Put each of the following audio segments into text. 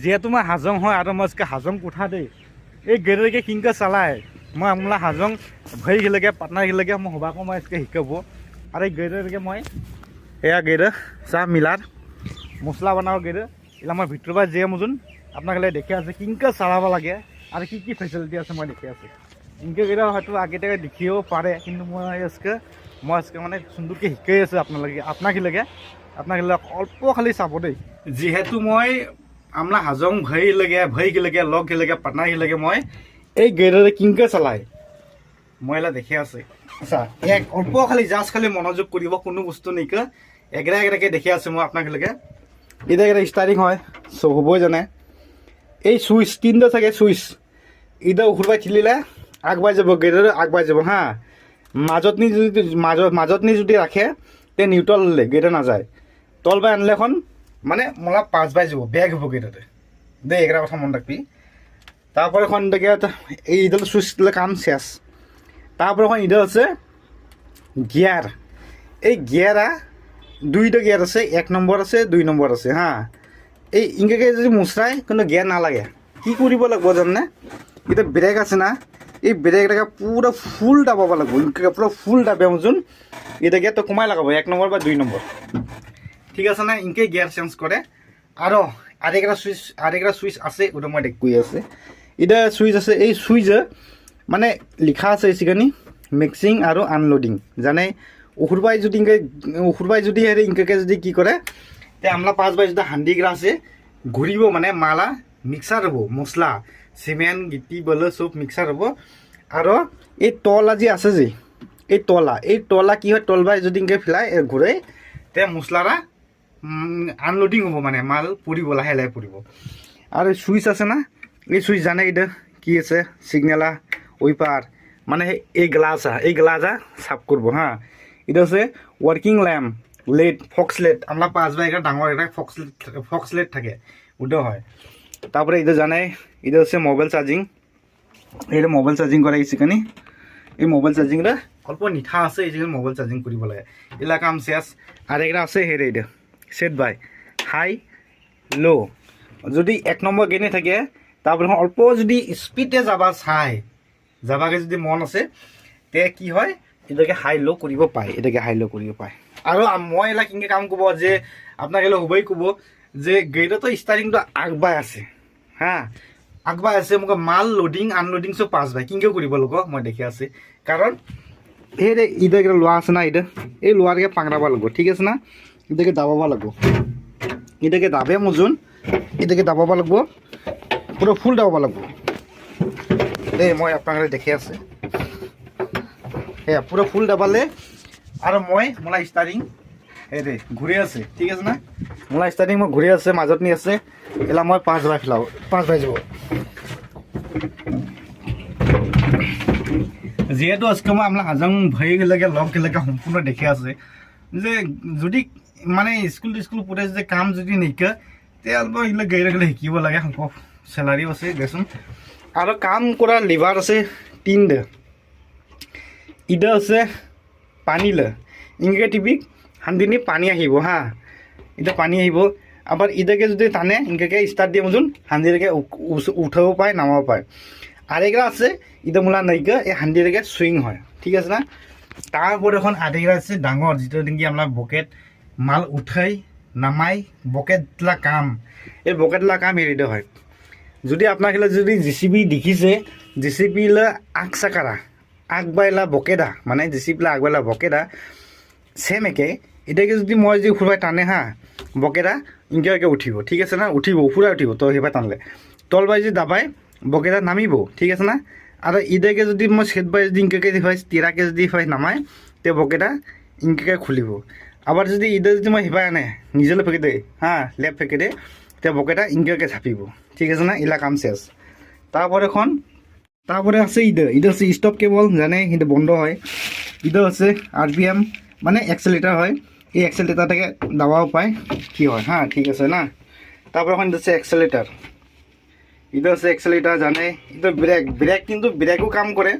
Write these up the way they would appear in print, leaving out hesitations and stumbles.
যেহেতু মই হাজং হয় আৰু মই হাজং কোঠা দেই এই গেৰেকে কিনকে চালাই মই আমলা হাজং ভৰি গেলেকে পাটনা গেলেকে মই হবাকো মই শিকাব আৰু এই গেৰেকে মই এয়া গেৰে চাহ মিলাৰ মছলা বনাব গেৰে এলা মই ভিতৰৰ পৰা যে মোজোন আপোনাক দেখি আছে কিনকে চালাব লাগে আৰু কি ফেচিলিটি আছে মই দেখি আছোঁ ইনকে গেৰে হয়তো আগতে দেখিব পাৰে কিন্তু মই আজকে মানে সুন্দৰকৈ শিকাই আছোঁ আপোনাক অল্প খালি চাব দেই যিহেতু মই আমলা হাজং ভৰি গেলেকে লগ গেলেকে পাটনা গেলেকে মই এই গেৰেৰে কিনকে চালাই মই এলা দেখি আছে আচ্ছা এক অল্প খালি জাষ্ট খালি মনোযোগ কৰিব কোনো বস্তু নাইকে এগেৰাকে দেখি আছে মই আপোনাক এতিয়া ষ্টাৰ্টিং হয় চ' হ'বই জানে এই চুইচ তিনিটা থাকে চুইচ ইটা ঘূৰবাই ঠিলিলে আগবাই যাব গেৰেৰে আগবাই যাব হা মাজতনি যদি ৰাখে তে নিউট্ৰেল ল'লে গেৰে নাযায় তল বাই আনিলে এখন মানে মোলা 5 বাই যাব বেগ হ'ব গেৰেৰে দেই একেটা কথা মন ৰাখবি তারপরে এখন দেখে এই ইডাল সুইচ দিলে কাম শেষ তারপরে এখন ইডাল আছে গিয়ার এই গিয়ারা দুইটা গিয়ার আছে 1 নম্বর আছে 2 নম্বর আছে হ্যাঁ এই ইংকে যদি মুচরাই কোনো গিয়ার না লাগে কি কৰিব লাগব জানে এটা ব্রেক আছে না এই ব্রেকটাকে পুরো ফুল দাবাব লাগব ইংকে পুরো ফুল দাবে মজুন এটাকে তো কমাই লাগাবো 1 নম্বর বা 2 নম্বর ঠিক আছে না ইংকে গিয়ার চেঞ্জ করে আরেকটা সুইচ আছে ওটা মই কৈ আছে এটা সুইচ আছে এই সুইচে মানে লিখা আছে সিকানি মিক্সিং আৰু আনলোডিং জানে উখুৰবাই যদি হেৰি ইংকে যদি কি কৰে তে আমলা 5 বাই যদি হান্ডি গ্রা আছে ঘুরিব মানে মালা মিক্সার হব মশলা সিমেন্ট গিটি বলে সব মিক্সার হব আৰু এই তলা যে আছে যে এই তলা কি হয় তলবাই যদি ইংকে ফিলাই ঘুরে তে মশলারা আনলোডিং হব মানে মাল পড়ব লাহে লাহে পড়ব আর সুইচ আছে না এই সুইচ জানে এটা কি আছে সিগনেলা ওইপার মানে এই গ্লাসা সাফ করব হ্যাঁ এটা হচ্ছে working lamp let fox let আমরা 5 বাই একটা ডাঙর একটা ফক্স লেট থাকে ওটা হয় তারপরে এটা জানে এটা হচ্ছে মোবাইল চার্জিং এটা মোবাইল চার্জিং করা এইখানে এই মোবাইল চার্জিংটা অল্প নিঠা আছে এই মোবাইল চার্জিং কৰিব লাগে এলা কাম শেষ আর এটা আছে হেরে এটা সেট বাই হাই লো যদি 1 নম্বর গেনে থাকে তারপরে অল্প যদি স্পিডে যাবাকে যদি মন আছে তে কি হয় এটাকে হাই লো কৰিব পায় আৰু মই এলা কিনকে কাম কৰিব যে আপোনাক এলা হবই কব যে গেইটো স্টার্টিংটো আগবাই আছে হ্যাঁ আগবাই আছে মোক মাল লোডিং আনলোডিং সব 5 বাই কিনকে কৰিব লগ মই দেখি আছে কাৰণ এই ইটাকে লোৱা আছে না এই লোৱাৰকে পাংৰাব লাগিব ঠিক আছে না এটাকে দাবাব লাগবো এটাকে দাবে মজুন এটাকে দাবাব লাগবো পুরো ফুল দাবাব লাগবো এই মই আপনাদের দেখি আছে হ্যাঁ পুরো ফুল দাবালে আর মই মোলা স্টারিং এই রে ঘুরে আছে ঠিক আছে না মোলা স্টারিং মই ঘুরে আছে মাজত নি আছে এলা মই 5 বাই ফেলাও 5 বাই যাব যেহেতু আজকে মই আমরা হাজং ভই গেলেকে লগ গেলেকে সম্পূর্ণ দেখি আছে যে যদি মানে স্কুল পড়ে যে কাম যদি নিকে তে অল্প এগুলো গেলে শিকিব লাগে স্যালারি আছে দেচোন আৰু কাম কৰা লিভাৰ আছে 3 ইডা আছে পানীলে ইংকে টিপি হান্দিনি পানী আহিব হা এটা পানী আহিব আবার ইদাকে যদি টানে ইংকে স্টার্ট দিয়ে মজুন হান্দিরেকে উঠাব পায় নামাব পায় আরেকটা আছে ইদা মোলা নাইকে এই হান্দিরেকে সুইং হয় ঠিক আছে না তারপর এখন আরেকটা আছে ডাঙর যেটা নাকি আমরা বকেট মাল উঠাই নামাই বকেটলা কাম এই বকেটলা কাম এরিতে হয় যদি আপনার যদি জিসিবি দেখিছে জিসিবিলে আগ চাকারা আগবাইলা বকেদা মানে জিসিবিলে আগবাইলা বকেদা সেম একে এটাকে যদি মই যদি ঘুরবাই টানে হা বকেদা ইংকে উঠিব ঠিক আছে না উঠিব পুরা উঠিব তো সেইবাই টানলে তলবাই যদি দাবাই বকেদা নামিব ঠিক আছে না আর ইদাকে যদি মই সেট বাই যদি ইংকে হয় তিরাকে যদি হয় নামায় তে বকেদা ইংকে খুলিব আবার যদি ইদা যদি মই হিবাই আনে নিজলে ফেঁকে দে হ্যাঁ লেপ ফেঁকে দে তে বকেটা ইংকে ছাপিব ঠিক আছে না এলা কাম শেষ তারপরে আছে ইদা হচ্ছে স্টপ কেবল জানে এটা বন্ধ হয় ইদা হচ্ছে আরপিএম মানে এক্সেলেটার হয় এই এক্সেলেটারটাকে দাবাও পায় কি হয় হ্যাঁ ঠিক আছে না তারপর এখন হচ্ছে এক্সেলেটার ইদা হচ্ছে এক্সেলেটার জানে এটা ব্রেক কিন্তু ব্রেকও কাম করে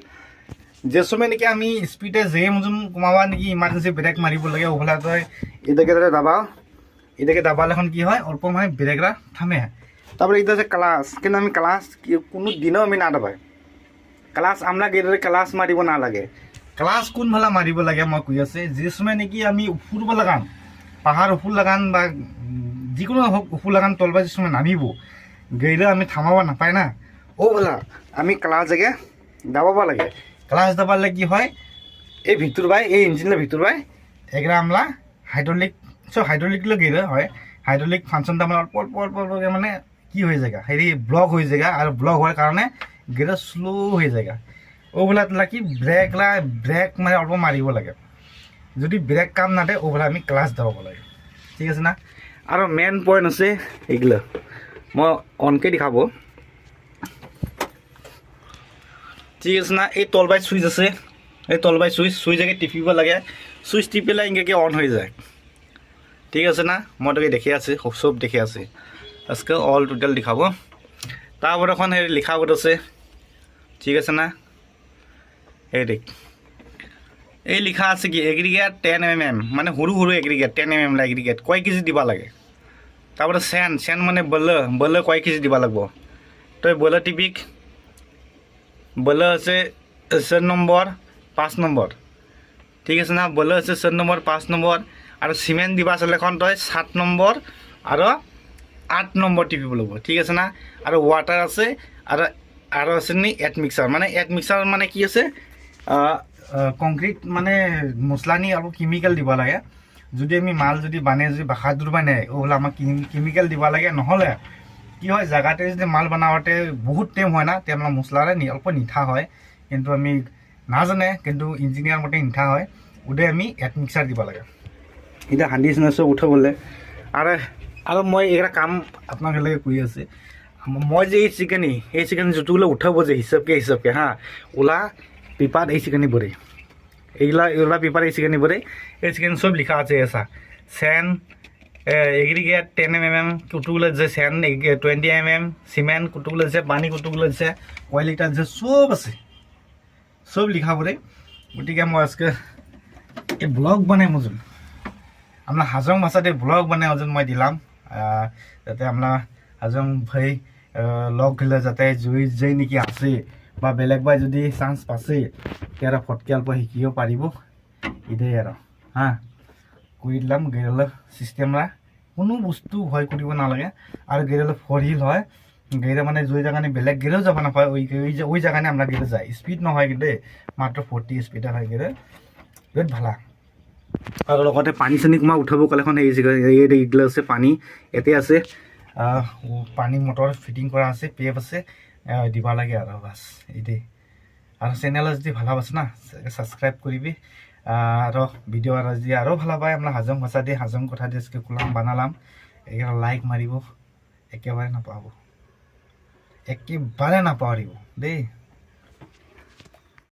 যে সময় নাকি আমি স্পিডে যে মজন কমাবা নাকি ইমার্জেন্সি ব্রেক মারিব লাগে ওগুলা তই এটাকে দাবাও এটাকে দাবালে এখন কি হয় অল্প মানে ব্রেকরা থামে তারপরে এটা আছে ক্লাস, কিন্তু আমি ক্লাস কোনো দিনও আমি না দাবাই। ক্লাছ আমরা গেলে ক্লাছ মাৰিব নালাগে। ক্লাছ কোনফালে মাৰিব লাগে মই কৈ আছে, যিসময় নেকি আমি উফুৰিব লাগাম, পাহাৰ উফুৰ লাগান বা যিকোনো হওক উফুৰ লাগান তলবা যিসময় নামিব গেলে আমি থামাব নাপায় না, ওলা আমি ক্লাছ জেগে দাবাব লাগে। ক্লাছ দাবালে কি হয়, এই ভিতর বাই এই ইঞ্জিনের ভিতর বাই এগুলা আমরা হাইড্রোলিক হাইড্রোলিকলে গেলে হয়, হাইড্রোলিক ফাংশনটা আমরা অল্প অল্প অল্প অল্প মানে কি হয়ে যায় হেৰি ব্লক হয়ে যায়, আর ব্লক হওয়ার কারণে গেলে স্লো হয়ে যায়। ওগুলা কি ব্রেক মানে অল্প মারিব লাগে। যদি ব্রেক কাম না দেয় ওগুলা আমি ক্লাছ দাবাব লাগে, ঠিক আছে না। আর মেন পয়েন্ট আছে এইগুলা মই অনকে দেখাব, ঠিক আছে না। এই তলবাই সুইচ আছে, এই তলবাই সুইচ আগে টিপিব লাগে, সুইচ টিপিলে ইংকে অন হয়ে যায়, ঠিক আছে না। মই তোকে দেখি আছে সব দেখি আছে, আজকে অল টোটাল দেখাব। তারপর এখন হেৰি লিখাবত আছে, ঠিক আছে না। এই দেখ এই লিখা আছে কি এগ্রিগেট 10 mm, মানে সৰু সৰু এগ্রিগেট 10 mm এগ্রিগেট কয় কেজি দিব লাগে। তারপরে সেন মানে বলে কয় কেজি দিব লাগব। তো বলে টিপিক বলে আছে 4 নম্বর 5 নম্বর, ঠিক আছে না। বলে আছে 4 নম্বর 5 নম্বর, আর সিমেন্ট দিবা আছে এখন তই 7 নম্বর আর 8 নম্বর টিপিব লাগব, ঠিক আছে না। আর ওয়াটার আছে আর আছে নি এট মিক্সার, মানে এট মিক্সার মানে কি আছে কংক্রিট মানে মশলা নি অলপ কেমিক্যাল দিব লাগে। যদি আমি মাল যদি বানে যদি বাহাদুর বানে ওগুলো আমাক কেমিক্যাল দিব লাগে, নহলে কি হয় জায়গাতে যদি মাল বানাওয়াতে বহুত টাইম হয় না, তে আমরা মশলারে অল্প নিঠা হয়, কিন্তু আমি না জানে কিন্তু ইঞ্জিনিয়ার মতে নিঠা হয়, ওদে আমি এট মিক্সার দিব লাগে। এটা হান্দি চব উঠাবলে আর মই এগুলা কাম আপনাকে কৈ আছে। মই যে এই চিকেনি যুটুগুলো উঠাব যে হিসাবকে হ্যাঁ, ওলা পেপার এই চিকেনি বরে এগুলা পেপার এই চিকেনি বরে, এই চিকেন সব লিখা আছে এসা সেন এগ্রিগেট 10 mm কুটুগুলো যে সেন 20 mm, সিমেন্ট কুটুগুলো যে পানি কুটুগুলো যে কয় লিটার যে সব আছে, সব লিখা পড়ে। গতিকে মই আজকে এই ব্লগ বানাই মজুন আমরা হাজং ভাষাতে ব্লগ বানাই ওজন মই দিলাম, যাতে আমরা হাজং ভাই লগ গেলে যাতে যে নেকি আছে বা বেলেগ বাই যদি চান্স পাছে তেরা ফটকে অল্প শিকিব পাৰিব। ইদে আৰ হ্যাঁ কৰি দিলাম গেৰেল চিষ্টেমৰা, কোনো বস্তু ভয় কৰিব নালাগে। আৰ গেৰেল 4 হুইল হয়, গেরে মানে যে জায়গানে বেলেগ গেরেও যাব না পায়, ওই জায়গানে আমরা গেলে যাই। স্পিড নহয় কিন্তু মাত্র 40 স্পিডে হয় গেরে, বহুত ভালা। আর লগতে পানী চানী কুমা উঠাব ক'লে এখন এইগুলো আছে পানী এতে আছে, পানী মটর ফিটিং করা আছে, পেপ আছে, দিবা লাগে আর বাস এইটাই। আর চ্যানেল যদি ভালো আছে না সাবস্ক্রাইব করবি, আর ভিডিও আর যদি আরও ভালো পায় আমরা হাজং ভাষা দিয়ে হাজং কথা দিয়ে আজকে কুলাম বানালাম, এগুলো লাইক মারিব, একেবারে নাপাব, একেবারে নাপাহরিব দেই।